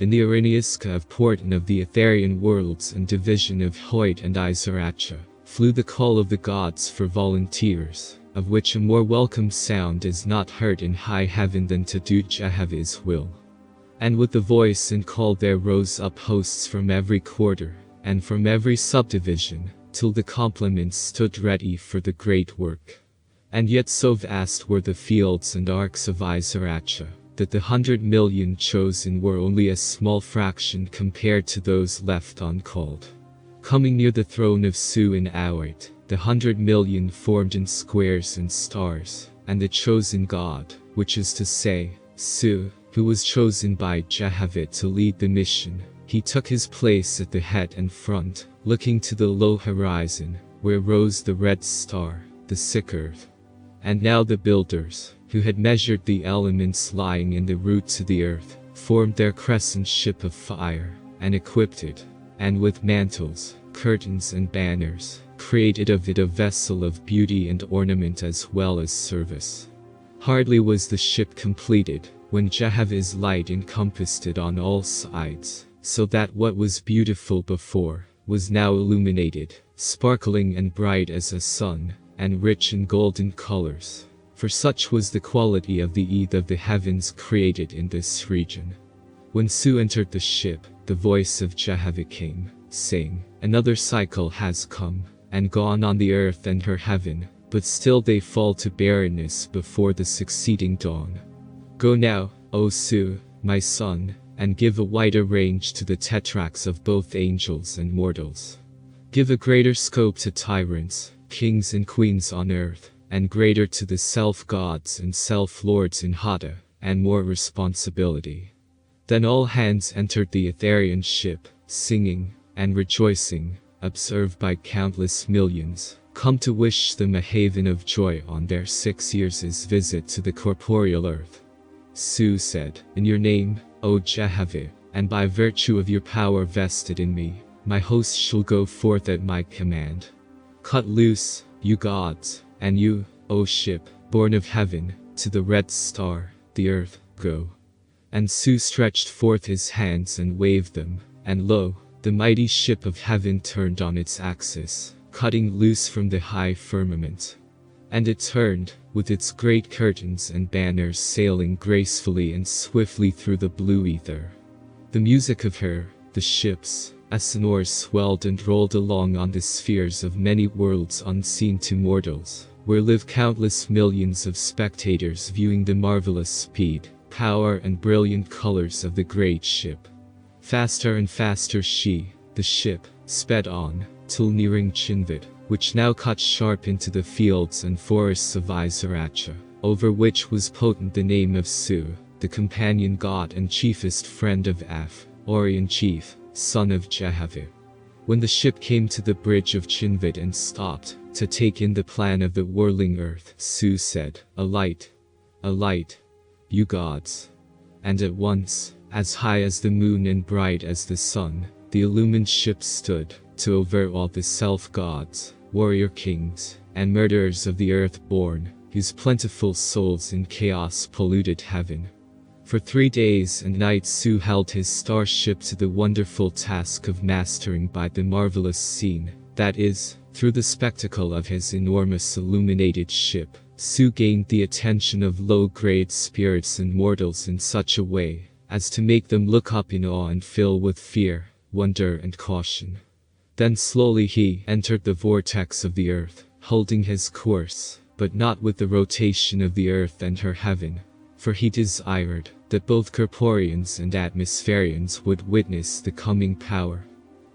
in the Arrheniusca of portent of the Etherian worlds and division of Hoyt and Isaracha, flew the call of the gods for volunteers, of which a more welcome sound is not heard in high heaven than to do Jehovah's will. And with the voice and call there rose up hosts from every quarter, and from every subdivision, till the complements stood ready for the great work. And yet so vast were the fields and arcs of Isaracha, that the 100,000,000 chosen were only a small fraction compared to those left uncalled. Coming near the throne of Su in Await, the 100,000,000 formed in squares and stars, and the chosen God, which is to say, Su, who was chosen by Jehovah to lead the mission, he took his place at the head and front, looking to the low horizon, where rose the red star, the Sikirth. And now the builders, who had measured the elements lying in the root to the earth, formed their crescent ship of fire, and equipped it, and with mantles, curtains and banners, created of it a vessel of beauty and ornament as well as service. Hardly was the ship completed, when Jehovah's light encompassed it on all sides, so that what was beautiful before, was now illuminated, sparkling and bright as a sun, and rich in golden colors. For such was the quality of the Earth of the heavens created in this region. When Su entered the ship, the voice of Jehovah came, saying, "Another cycle has come, and gone on the earth and her heaven, but still they fall to barrenness before the succeeding dawn. Go now, O Su, my son, and give a wider range to the tetrachs of both angels and mortals. Give a greater scope to tyrants, kings and queens on earth, and greater to the self-gods and self-lords in Hada, and more responsibility." Then all hands entered the Etherian ship, singing and rejoicing, observed by countless millions, come to wish them a haven of joy on their 6 years' visit to the corporeal earth. Su said, "In your name, O Jehovah, and by virtue of your power vested in me, my host shall go forth at my command. Cut loose, you gods, and you, O ship, born of heaven, to the red star, the earth, go." And Su stretched forth his hands and waved them, and lo, the mighty ship of heaven turned on its axis, cutting loose from the high firmament. And it turned, with its great curtains and banners sailing gracefully and swiftly through the blue ether. The music of her, the ship's, sonors swelled and rolled along on the spheres of many worlds unseen to mortals, where live countless millions of spectators viewing the marvelous speed, power and brilliant colors of the great ship. Faster and faster she, the ship, sped on, till nearing Chinvid, which now cut sharp into the fields and forests of Isaracha, over which was potent the name of Su, the companion god and chiefest friend of Af, Orion chief, son of Jehovah. When the ship came to the bridge of Chinvid and stopped, to take in the plan of the whirling earth, Su said, a light, you gods." And at once, as high as the moon and bright as the sun, the illumined ship stood, to overawe the self-gods, warrior kings, and murderers of the earth born, whose plentiful souls in chaos polluted heaven. For 3 days and nights Su held his starship to the wonderful task of mastering by the marvelous scene, that is, through the spectacle of his enormous illuminated ship, Su gained the attention of low-grade spirits and mortals in such a way, as to make them look up in awe and fill with fear, wonder and caution. Then slowly he entered the vortex of the earth, holding his course, but not with the rotation of the earth and her heaven, for he desired that both corporeans and atmospherians would witness the coming power.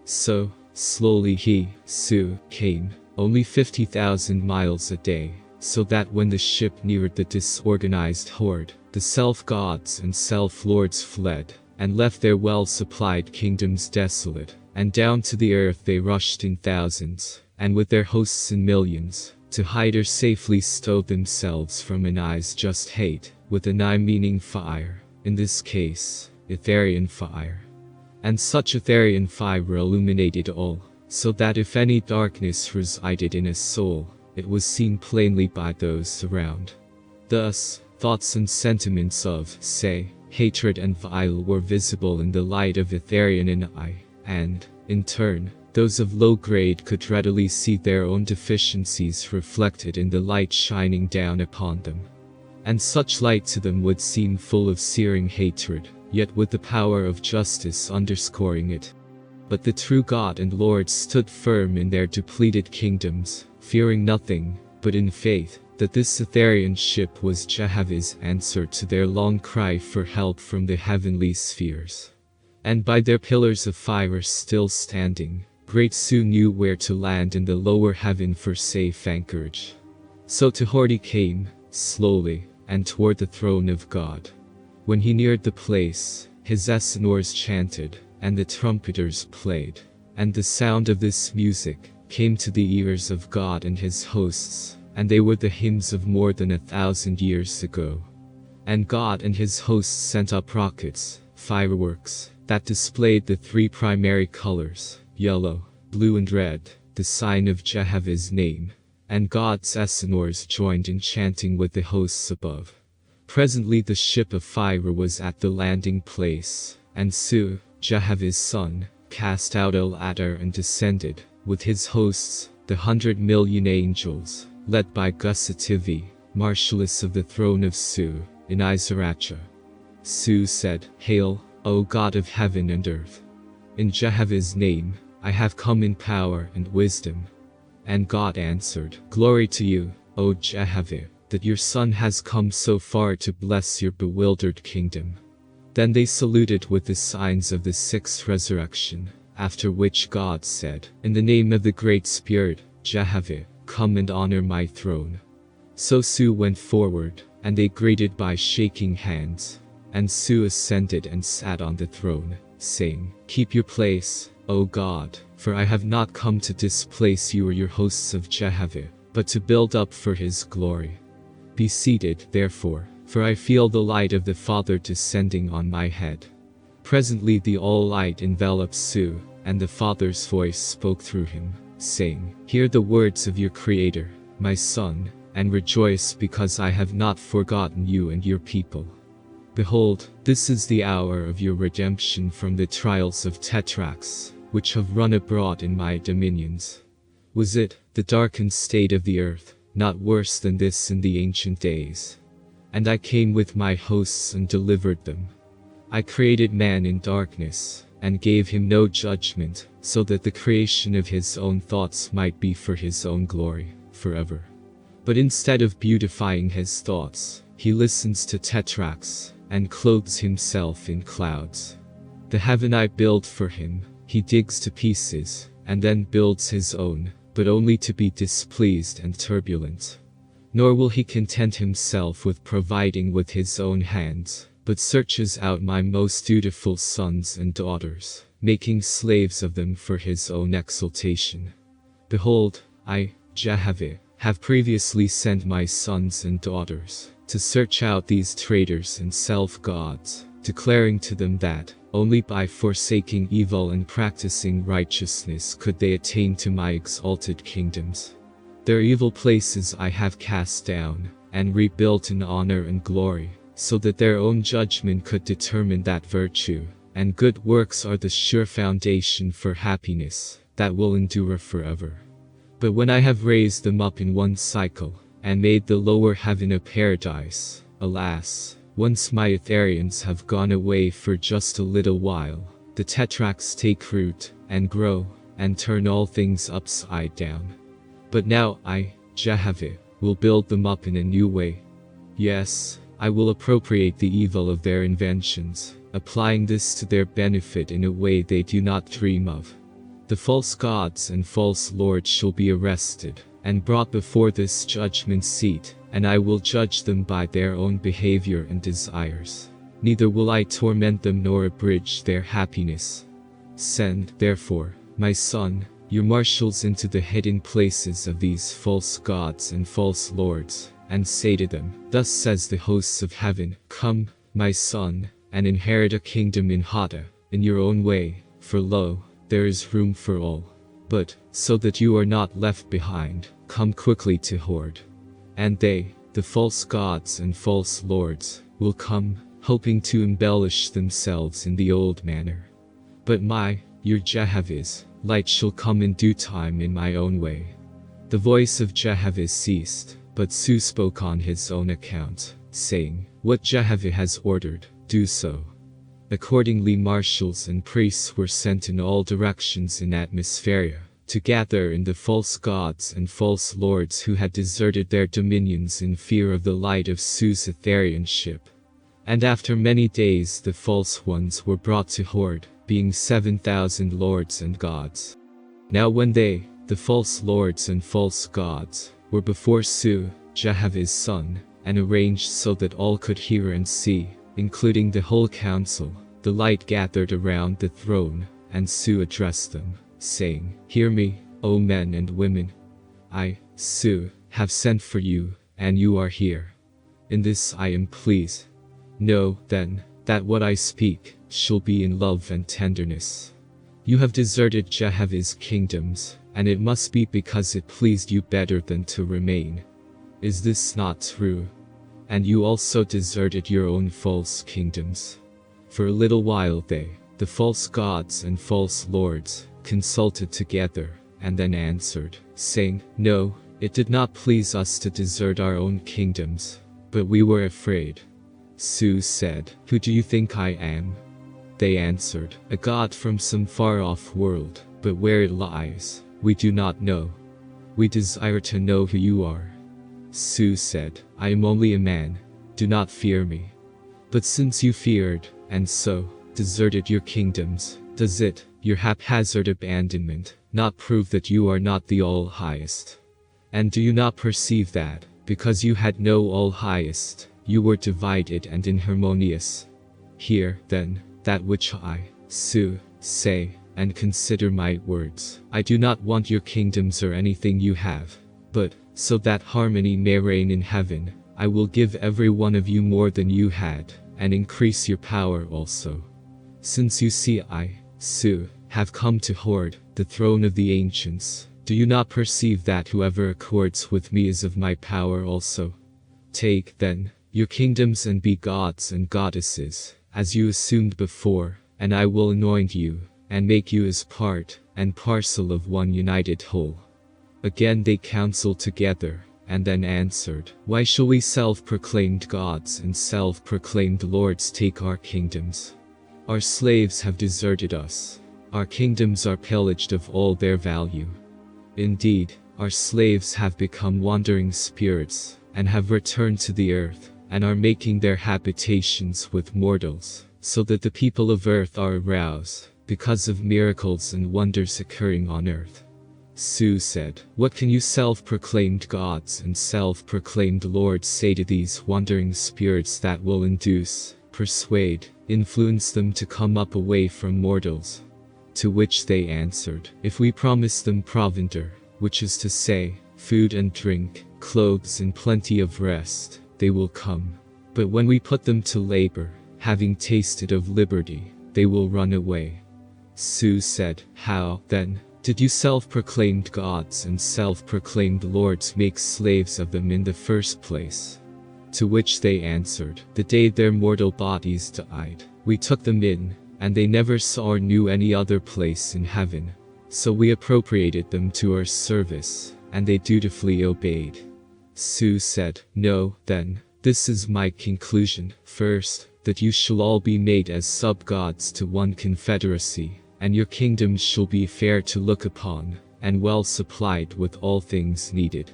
So, slowly he, Su, came, only 50,000 miles a day, so that when the ship neared the disorganized horde, the self-gods and self-lords fled, and left their well-supplied kingdoms desolate, and down to the earth they rushed in thousands, and with their hosts in millions, to hide or safely stow themselves from an eye's just hate, with an eye meaning fire, in this case, Etherian fire. And such Etherian fire illuminated all, so that if any darkness resided in a soul, it was seen plainly by those around. Thus, thoughts and sentiments of, say, hatred and vile were visible in the light of Etherian and I, and, in turn, those of low grade could readily see their own deficiencies reflected in the light shining down upon them. And such light to them would seem full of searing hatred, yet with the power of justice underscoring it. But the true God and Lord stood firm in their depleted kingdoms, fearing nothing, but in faith, that this Etherian ship was Jehovah's answer to their long cry for help from the heavenly spheres. And by their pillars of fire still standing, Great Su knew where to land in the lower heaven for safe anchorage. So to Horde he came, slowly, and toward the throne of God. When he neared the place, his esenors chanted, and the trumpeters played, and the sound of this music came to the ears of God and his hosts, and they were the hymns of more than 1,000 years ago. And God and his hosts sent up rockets, fireworks, that displayed the three primary colors, yellow, blue and red, the sign of Jehovah's name, and God's esenors joined in chanting with the hosts above. Presently the ship of fire was at the landing place, and Su, Jehovah's son, cast out El-Adar and descended, with his hosts, the 100,000,000 angels, led by XII, Marshalless of the throne of Su, in Isaracha. Su said, "Hail, O God of heaven and earth! In Jehovah's name, I have come in power and wisdom." And God answered, "Glory to you, O Jehovah, that your son has come so far to bless your bewildered kingdom." Then they saluted with the signs of the sixth resurrection, after which God said, "In the name of the Great Spirit, Jehovah, come and honor my throne." So Su went forward, and they greeted by shaking hands. And Su ascended and sat on the throne, saying, "Keep your place, O God, for I have not come to displace you or your hosts of Jehovah, but to build up for his glory. Be seated, therefore, for I feel the light of the Father descending on my head." Presently the all-light enveloped Su, and the Father's voice spoke through him, saying, "Hear the words of your Creator, my son, and rejoice because I have not forgotten you and your people. Behold, this is the hour of your redemption from the trials of Tetrarchs, which have run abroad in my dominions. Was it, the darkened state of the earth, not worse than this in the ancient days? And I came with my hosts and delivered them. I created man in darkness, and gave him no judgment, so that the creation of his own thoughts might be for his own glory, forever. But instead of beautifying his thoughts, he listens to Tetrarchs, and clothes himself in clouds. The heaven I build for him, he digs to pieces, and then builds his own, but only to be displeased and turbulent. Nor will he content himself with providing with his own hands, but searches out my most dutiful sons and daughters, making slaves of them for his own exaltation. Behold, I, Jehovah, have previously sent my sons and daughters to search out these traitors and self-gods, declaring to them that, only by forsaking evil and practicing righteousness could they attain to my exalted kingdoms. Their evil places I have cast down, and rebuilt in honor and glory, so that their own judgment could determine that virtue, and good works are the sure foundation for happiness, that will endure forever. But when I have raised them up in one cycle, and made the lower heaven a paradise, alas, once my Etherians have gone away for just a little while, the Tetrarchs take root, and grow, and turn all things upside down. But now I, Jehovah, will build them up in a new way. Yes, I will appropriate the evil of their inventions, applying this to their benefit in a way they do not dream of. The false gods and false lords shall be arrested, and brought before this judgment seat, and I will judge them by their own behavior and desires. Neither will I torment them nor abridge their happiness. Send, therefore, my son, your marshals into the hidden places of these false gods and false lords, and say to them, Thus says the hosts of heaven, Come, my son, and inherit a kingdom in Hada, in your own way, for lo, there is room for all. But, so that you are not left behind, come quickly to Horde. And they, the false gods and false lords, will come, hoping to embellish themselves in the old manner. But your Jehovah's light shall come in due time in my own way. The voice of Jehovah ceased, but Su spoke on his own account, saying, What Jehovah has ordered, do so. Accordingly marshals and priests were sent in all directions in Atmospheria, to gather in the false gods and false lords who had deserted their dominions in fear of the light of Su's Etherianship. And after many days the false ones were brought to Horde, being 7,000 lords and gods. Now when they, the false lords and false gods, were before Su, Jehovah's son, and arranged so that all could hear and see, including the whole council, the light gathered around the throne, and Su addressed them, saying, Hear me, O men and women. I, Su, have sent for you, and you are here. In this I am pleased. Know, then, that what I speak shall be in love and tenderness. You have deserted Jehovah's kingdoms, and it must be because it pleased you better than to remain. Is this not true? And you also deserted your own false kingdoms. For a little while they, the false gods and false lords, consulted together, and then answered, saying, No, it did not please us to desert our own kingdoms, but we were afraid. Su said, Who do you think I am? They answered, A god from some far-off world, but where it lies, we do not know. We desire to know who you are. Su said, I am only a man, do not fear me. But since you feared, and so, deserted your kingdoms, does it, your haphazard abandonment, not prove that you are not the All-Highest? And do you not perceive that, because you had no All-Highest, you were divided and inharmonious? Hear, then, that which I, Su, say, and consider my words. I do not want your kingdoms or anything you have, but, so that harmony may reign in heaven, I will give every one of you more than you had, and increase your power also. Since you see I, Su, have come to Horde, the throne of the ancients, do you not perceive that whoever accords with me is of my power also? Take, then, your kingdoms and be gods and goddesses, as you assumed before, and I will anoint you, and make you as part and parcel of one united whole. Again they counseled together, and then answered, Why shall we self-proclaimed gods and self-proclaimed lords take our kingdoms? Our slaves have deserted us. Our kingdoms are pillaged of all their value. Indeed, our slaves have become wandering spirits, and have returned to the earth, and are making their habitations with mortals, so that the people of earth are aroused, because of miracles and wonders occurring on earth. Su said, What can you self-proclaimed gods and self-proclaimed lords say to these wandering spirits that will induce, persuade, influence them to come up away from mortals? To which they answered, If we promise them provender, which is to say, food and drink, clothes and plenty of rest, they will come. But when we put them to labor, having tasted of liberty, they will run away. Su said, How, then, did you self-proclaimed gods and self-proclaimed lords make slaves of them in the first place? To which they answered, The day their mortal bodies died, we took them in, and they never saw or knew any other place in heaven. So we appropriated them to our service, and they dutifully obeyed. Su said, Know, then, this is my conclusion. First, that you shall all be made as sub-gods to one confederacy, and your kingdoms shall be fair to look upon, and well supplied with all things needed.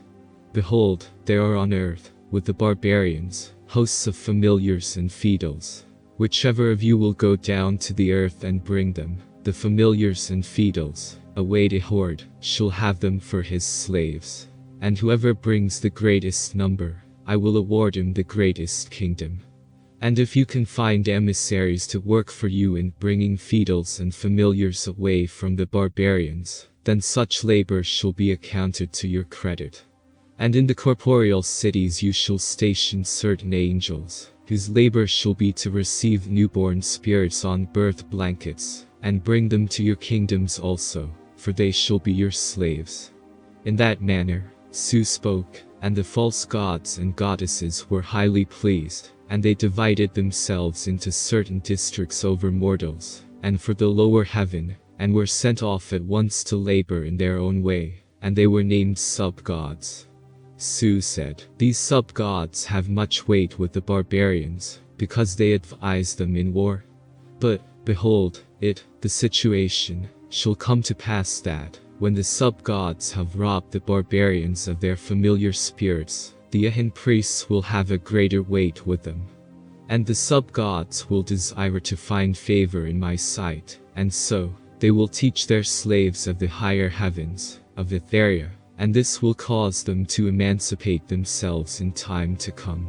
Behold, there are on earth, with the barbarians, hosts of familiars and feudals. Whichever of you will go down to the earth and bring them, the familiars and feudals, away to Horde, shall have them for his slaves. And whoever brings the greatest number, I will award him the greatest kingdom. And if you can find emissaries to work for you in bringing feudals and familiars away from the barbarians, then such labor shall be accounted to your credit. And in the corporeal cities you shall station certain angels, whose labor shall be to receive newborn spirits on birth blankets, and bring them to your kingdoms also, for they shall be your slaves. In that manner, Su spoke, and the false gods and goddesses were highly pleased, and they divided themselves into certain districts over mortals, and for the lower heaven, and were sent off at once to labor in their own way, and they were named sub-gods. Su said, "These sub-gods have much weight with the barbarians, because they advise them in war. But, behold, the situation, shall come to pass that, when the sub-gods have robbed the barbarians of their familiar spirits, the Ahin priests will have a greater weight with them. And the sub-gods will desire to find favor in my sight, and so, they will teach their slaves of the higher heavens, of Etheria, and this will cause them to emancipate themselves in time to come."